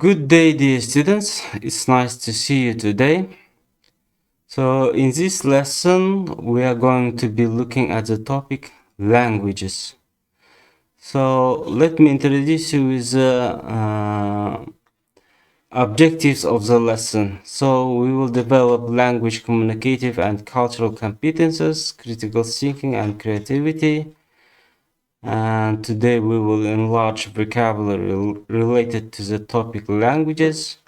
Good day, dear students. It's nice to see you today. So, in this lesson, we are going to be looking at the topic languages. So, let me introduce you with the objectives of the lesson. So, we will develop language, communicative, and cultural competences, critical thinking, and creativity. And today, we will enlarge vocabulary related to the topic languages.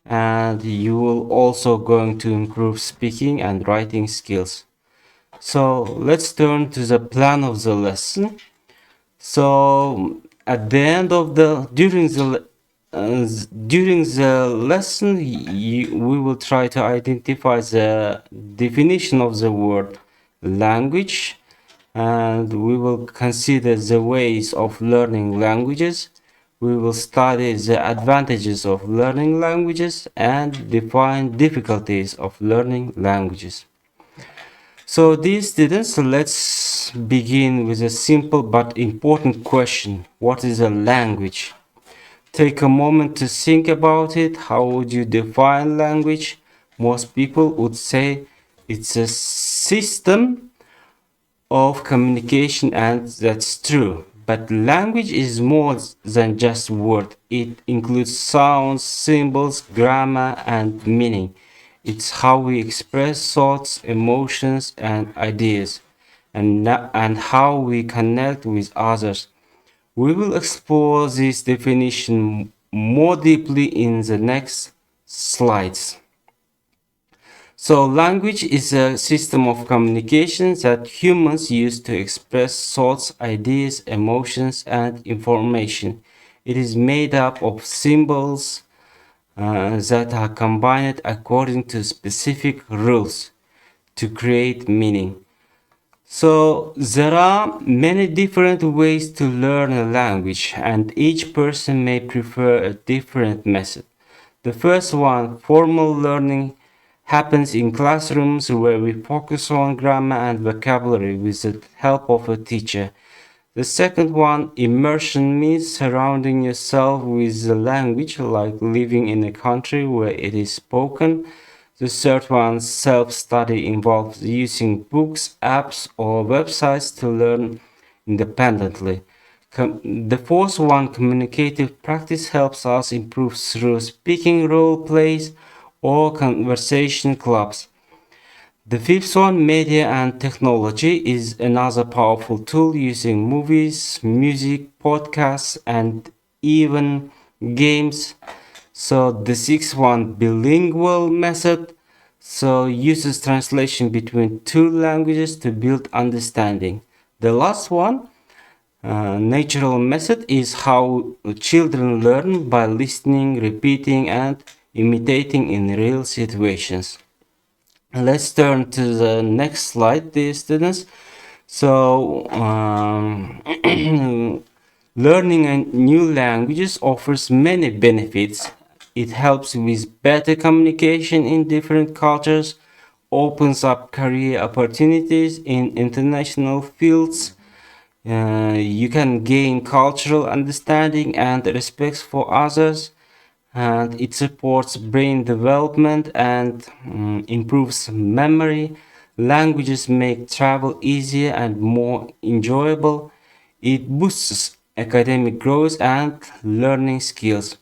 And you will also going to improve speaking and writing skills. So let's turn to the plan of the lesson. So at the end of the during the lesson, we will try to identify the definition of the word language, and we will consider the ways of learning languages. We will study the advantages of learning languages and define difficulties of learning languages. So, dear students, let's begin with a simple but important question. What is a language? Take a moment to think about it. How would you define language? Most people would say it's a system of communication, and that's true. But language is more than just words. It includes sounds, symbols, grammar, and meaning. It's how we express thoughts, emotions, and ideas, and how we connect with others. We will explore this definition more deeply in the next slides. So, language is a system of communication that humans use to express thoughts, ideas, emotions, and information. It is made up of symbols that are combined according to specific rules to create meaning. So, there are many different ways to learn a language, and each person may prefer a different method. The first one, formal learning, happens in classrooms where we focus on grammar and vocabulary with the help of a teacher. The second one, immersion, means surrounding yourself with the language, like living in a country where it is spoken. The third one, self study, involves using books, apps, or websites to learn independently. The fourth one, communicative practice, helps us improve through speaking role plays or conversation clubs. The fifth one, media and technology, is another powerful tool using movies, music, podcasts, and even games. So the sixth one, bilingual method, so uses translation between two languages to build understanding. The last one, natural method, is how children learn by listening, repeating, and imitating in real situations. Let's turn to the next slide, dear students. So, learning a new languages offers many benefits. It helps with better communication in different cultures, opens up career opportunities in international fields. You can gain cultural understanding and respect for others, and it supports brain development and improves memory. Languages make travel easier and more enjoyable. It boosts academic growth and learning skills.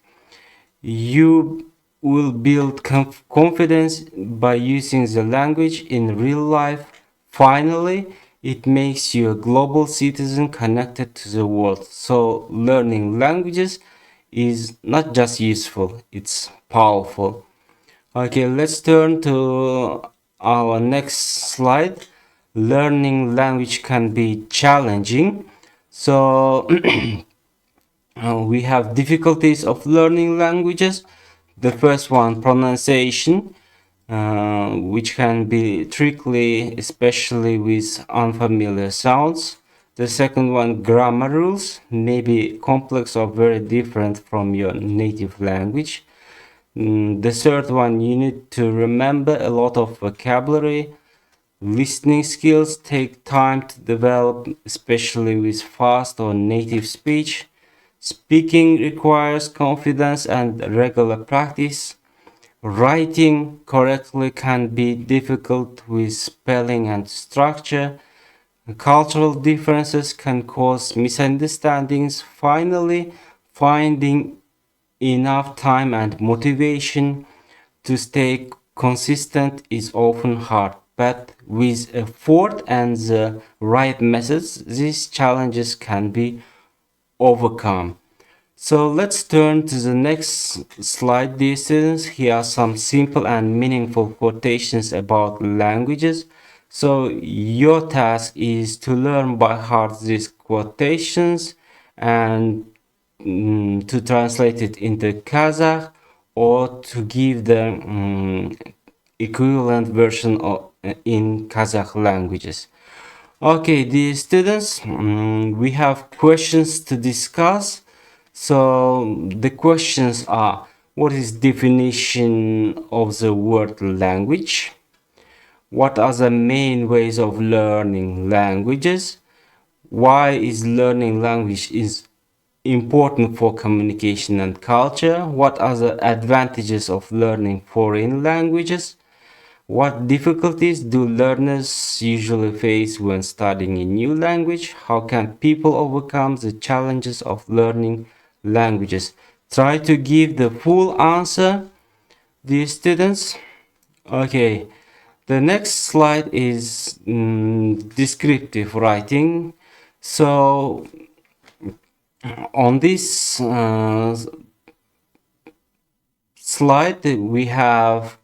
You will build confidence by using the language in real life. Finally, it makes you a global citizen connected to the world. So, learning languages is not just useful, it's powerful. Okay, let's turn to our next slide. Learning language can be challenging. So, we have difficulties of learning languages. The first one, pronunciation, which can be tricky, especially with unfamiliar sounds. The second one, grammar rules, may be complex or very different from your native language. The third one, you need to remember a lot of vocabulary. Listening skills take time to develop, especially with fast or native speech. Speaking requires confidence and regular practice. Writing correctly can be difficult with spelling and structure. Cultural differences can cause misunderstandings. Finally, finding enough time and motivation to stay consistent is often hard, but with effort and the right methods, these challenges can be overcome. So let's turn to the next slide, dear students. Here are some simple and meaningful quotations about languages. So your task is to learn by heart these quotations and to translate it into Kazakh or to give the equivalent version of, in Kazakh languages. Okay, dear students, we have questions to discuss. So the questions are: what is definition of the word language? What are the main ways of learning languages? Why is learning language is important for communication and culture? What are the advantages of learning foreign languages? What difficulties do learners usually face when studying a new language? How can people overcome the challenges of learning languages? Try to give the full answer, dear students. Okay, the next slide is descriptive writing. So on this slide we have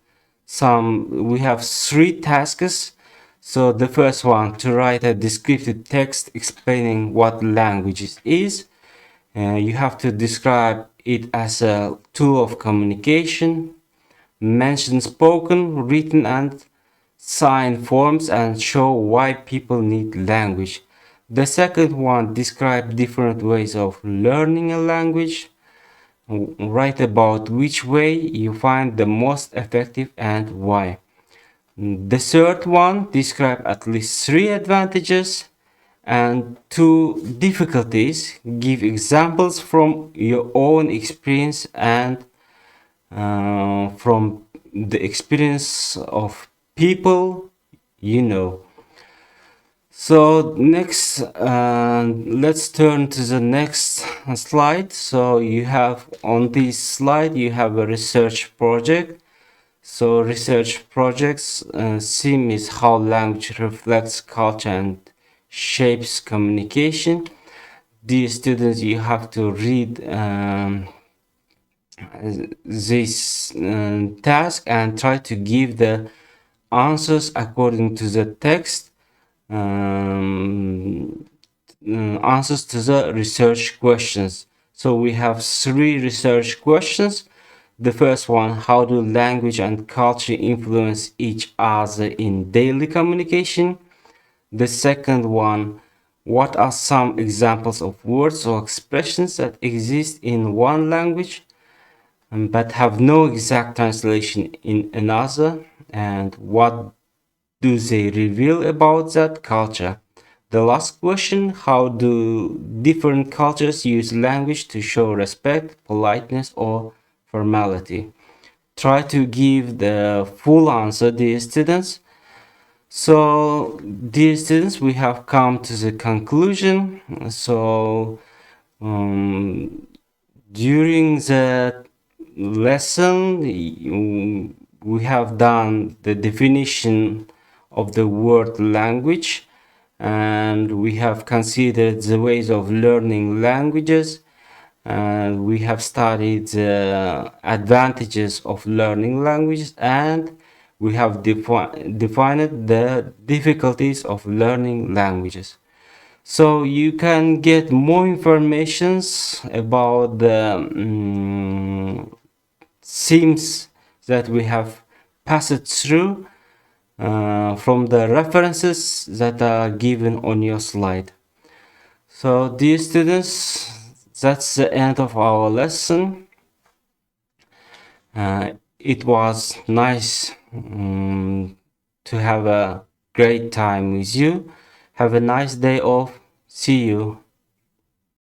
three tasks. So the first one, to write a descriptive text explaining what language is. You have to describe it as a tool of communication, mention spoken, written and signed forms, and show why people need language. The second one, describe different ways of learning a language. Write about which way you find the most effective and why. The third one, describe at least three advantages and two difficulties. Give examples from your own experience and from the experience of people you know. So next, let's turn to the next slide. So you have on this slide, you have a research project. So research projects theme is how language reflects culture and shapes communication. Dear students, you have to read this task and try to give the answers according to the text, answers to the research questions. So we have three research questions. The first one, how do language and culture influence each other in daily communication? The second one, what are some examples of words or expressions that exist in one language but have no exact translation in another? And what do they reveal about that culture? The last question, how do different cultures use language to show respect, politeness, or formality? Try to give the full answer, dear students. So, dear students, we have come to the conclusion. So, during the lesson, we have done the definition of the word language, and we have considered the ways of learning languages, and we have studied the advantages of learning languages, and we have defined the difficulties of learning languages. So you can get more informations about the themes that we have passed through from the references that are given on your slide. So dear students, that's the end of our lesson. It was nice to have a great time with you. Have a nice day off. See you.